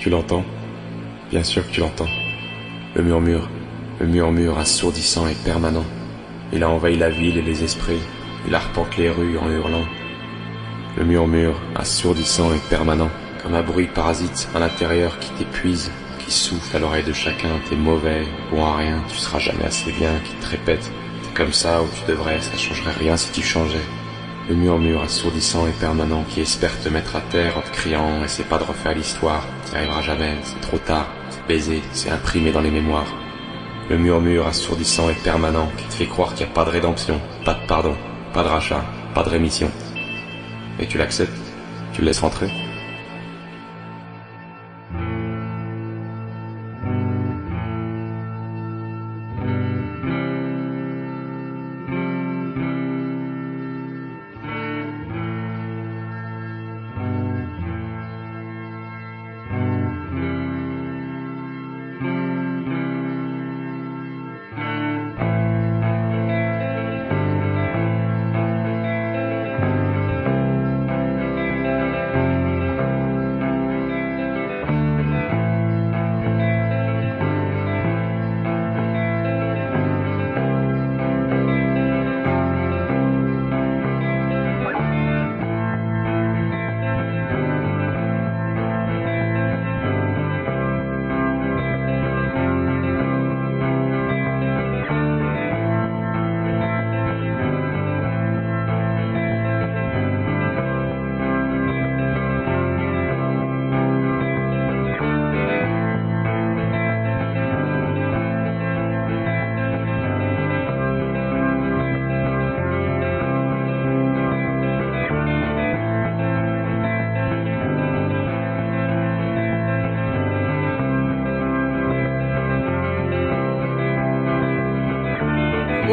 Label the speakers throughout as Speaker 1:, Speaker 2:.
Speaker 1: Tu l'entends? Bien sûr que tu l'entends. Le murmure assourdissant et permanent. Il a envahi la ville et les esprits. Il arpente les rues en hurlant. Le murmure assourdissant et permanent, comme un bruit parasite à l'intérieur qui t'épuise, qui souffle à l'oreille de chacun. T'es mauvais, bon à rien, tu seras jamais assez bien, qui te répète. T'es comme ça où tu devrais, ça changerait rien si tu changeais. Le murmure assourdissant et permanent qui espère te mettre à terre en te criant « Essaie pas de refaire l'histoire, t'y arriveras jamais, c'est trop tard, c'est baisé, c'est imprimé dans les mémoires. » Le murmure assourdissant et permanent qui te fait croire qu'il n'y a pas de rédemption, pas de pardon, pas de rachat, pas de rémission. Et tu l'acceptes? Tu le laisses rentrer?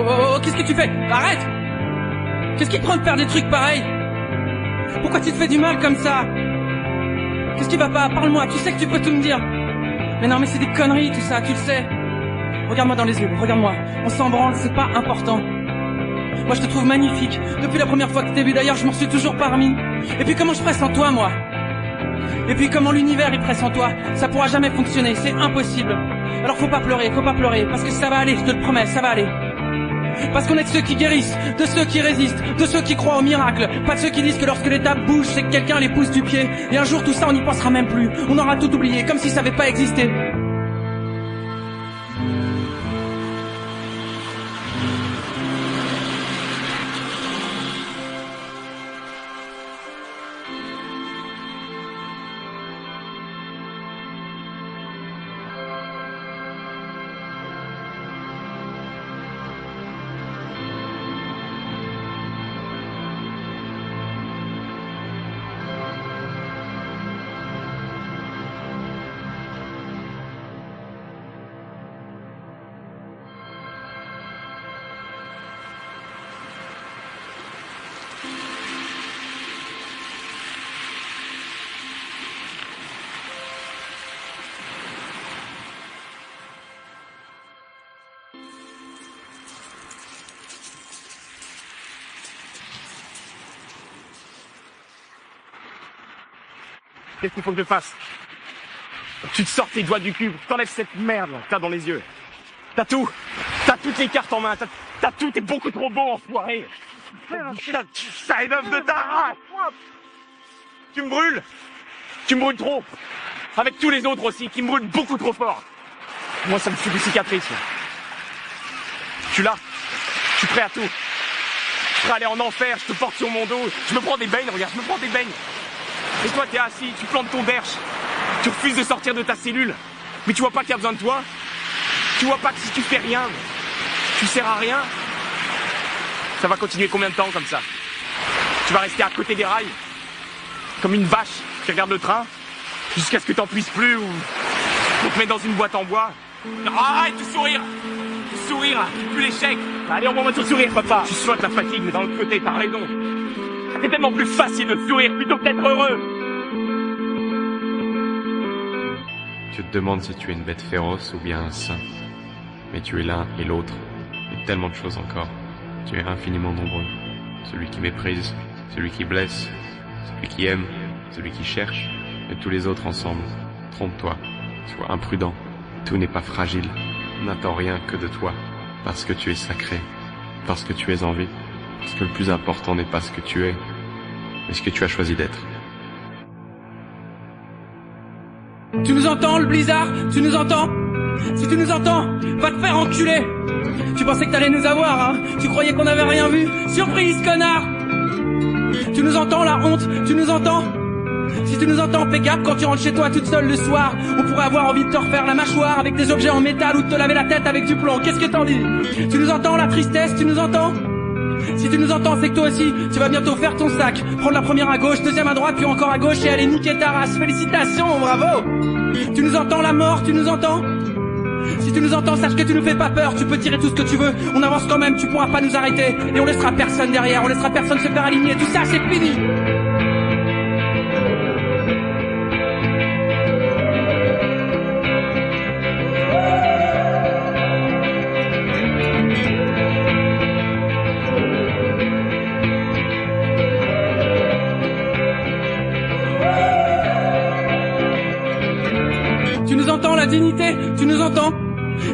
Speaker 2: Oh, qu'est-ce que tu fais? Arrête! Qu'est-ce qui te prend de faire des trucs pareils? Pourquoi tu te fais du mal comme ça? Qu'est-ce qui va pas? Parle-moi, tu sais que tu peux tout me dire. Mais non, mais c'est des conneries tout ça, tu le sais. Regarde-moi dans les yeux, regarde-moi. On s'en branle, c'est pas important. Moi je te trouve magnifique. Depuis la première fois que je t'ai vu, d'ailleurs, je m'en suis toujours pas remis. Et puis comment je ferais sans toi, moi? Et puis comment l'univers il ferait sans toi? Ça pourra jamais fonctionner, c'est impossible. Alors faut pas pleurer, parce que ça va aller, je te le promets, ça va aller. Parce qu'on est de ceux qui guérissent, de ceux qui résistent, de ceux qui croient au miracle. Pas de ceux qui disent que lorsque les tables bougent, c'est que quelqu'un les pousse du pied. Et un jour tout ça on n'y pensera même plus. On aura tout oublié, comme si ça avait pas existé.
Speaker 3: Qu'est-ce qu'il faut que je fasse? Tu te sors tes doigts du cul, t'enlèves cette merde que t'as dans les yeux. T'as tout. T'as toutes les cartes en main. T'as tout, t'es beaucoup trop beau, enfoiré. Ça énerve de ta race. Tu me brûles. Tu me brûles trop. Avec tous les autres aussi, qui me brûlent beaucoup trop fort. Moi, ça me fait des cicatrices. Je suis là. Je suis prêt à tout. Je suis prêt à aller en enfer, je te porte sur mon dos. Je me prends des beignes, regarde, je me prends des beignes. Et toi, t'es assis, tu plantes ton derche. Tu refuses de sortir de ta cellule. Mais tu vois pas qu'il y a besoin de toi? Tu vois pas que si tu fais rien, tu sers à rien? Ça va continuer combien de temps comme ça? Tu vas rester à côté des rails? Comme une vache qui regarde le train? Jusqu'à ce que t'en puisses plus ou qu'on te mette dans une boîte en bois? Non, arrête de sourire! Sourire, plus l'échec! Allez, envoie-moi ton sourire, papa! Tu souhaites la fatigue, mais d'un autre côté, t'as raison. C'est tellement plus facile de sourire plutôt que d'être heureux.
Speaker 1: Tu te demandes si tu es une bête féroce ou bien un saint. Mais tu es l'un et l'autre, et tellement de choses encore. Tu es infiniment nombreux. Celui qui méprise, celui qui blesse, celui qui aime, celui qui cherche, et tous les autres ensemble. Trompe-toi, sois imprudent, tout n'est pas fragile, n'attends rien que de toi, parce que tu es sacré, parce que tu es en vie, parce que le plus important n'est pas ce que tu es, mais ce que tu as choisi d'être.
Speaker 2: Tu nous entends, le blizzard? Tu nous entends? Si tu nous entends, va te faire enculer. Tu pensais que t'allais nous avoir, hein? Tu croyais qu'on avait rien vu? Surprise, connard! Tu nous entends, la honte? Tu nous entends? Si tu nous entends, fais gaffe quand tu rentres chez toi toute seule le soir. On pourrait avoir envie de te refaire la mâchoire avec des objets en métal ou de te laver la tête avec du plomb. Qu'est-ce que t'en dis? Tu nous entends, la tristesse? Tu nous entends? Si tu nous entends, c'est que toi aussi, tu vas bientôt faire ton sac. Prendre la première à gauche, deuxième à droite, puis encore à gauche et aller niquer ta race. Félicitations, bravo! Tu nous entends, la mort? Tu nous entends? Si tu nous entends, sache que tu nous fais pas peur. Tu peux tirer tout ce que tu veux, on avance quand même, tu pourras pas nous arrêter. Et on laissera personne derrière, on laissera personne se faire aligner. Tout ça, c'est fini! Tu nous entends, la dignité? Tu nous entends?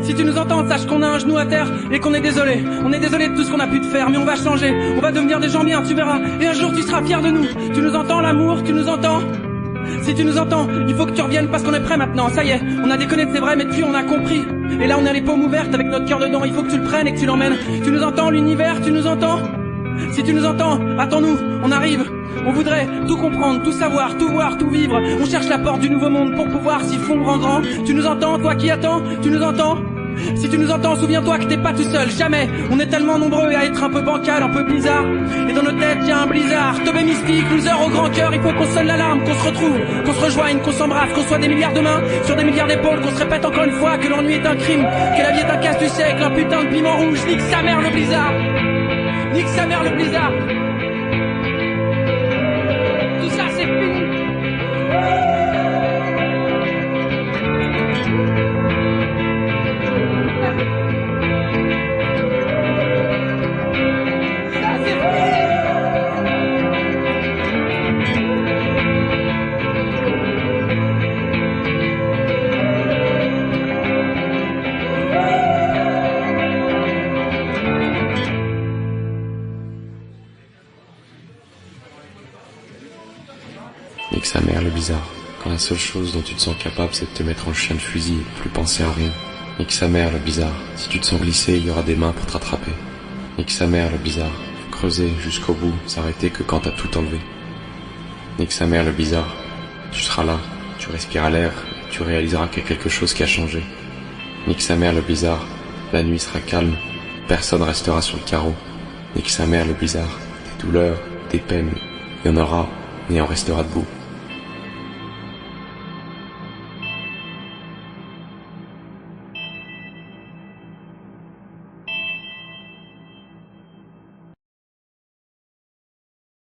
Speaker 2: Si tu nous entends, sache qu'on a un genou à terre et qu'on est désolé. On est désolé de tout ce qu'on a pu te faire, mais on va changer. On va devenir des gens bien, tu verras. Et un jour, tu seras fier de nous. Tu nous entends, l'amour? Tu nous entends? Si tu nous entends, il faut que tu reviennes parce qu'on est prêt maintenant. Ça y est, on a déconné, c'est vrai, mais depuis on a compris. Et là, on a les paumes ouvertes avec notre cœur dedans. Il faut que tu le prennes et que tu l'emmènes. Tu nous entends, l'univers? Tu nous entends? Si tu nous entends, attends-nous, on arrive. On voudrait tout comprendre, tout savoir, tout voir, tout vivre. On cherche la porte du nouveau monde pour pouvoir s'y fondre en grand. Tu nous entends, toi qui attends? Tu nous entends? Si tu nous entends, souviens-toi que t'es pas tout seul, jamais. On est tellement nombreux à être un peu bancal, un peu bizarre. Et dans nos têtes, y'a un blizzard. Teubé mystique, loser au grand cœur. Il faut qu'on sonne l'alarme, qu'on se retrouve, qu'on se rejoigne, qu'on s'embrasse, qu'on soit des milliards de mains sur des milliards d'épaules, qu'on se répète encore une fois que l'ennui est un crime, que la vie est un casse du siècle, un putain de piment rouge. Nique sa mère le blizzard. Nique sa mère le blizzard. Tout ça, c'est fini.
Speaker 1: Nique sa mère le bizarre, quand la seule chose dont tu te sens capable c'est de te mettre en chien de fusil et plus penser à rien. Nique sa mère le bizarre, si tu te sens glisser il y aura des mains pour te rattraper. Nique sa mère le bizarre, faut creuser jusqu'au bout, s'arrêter que quand t'as tout enlevé. Nique sa mère le bizarre, tu seras là, tu respireras l'air, tu réaliseras qu'il y a quelque chose qui a changé. Nique sa mère le bizarre, la nuit sera calme, personne restera sur le carreau. Nique sa mère le bizarre, des douleurs, des peines, il y en aura, et on restera debout.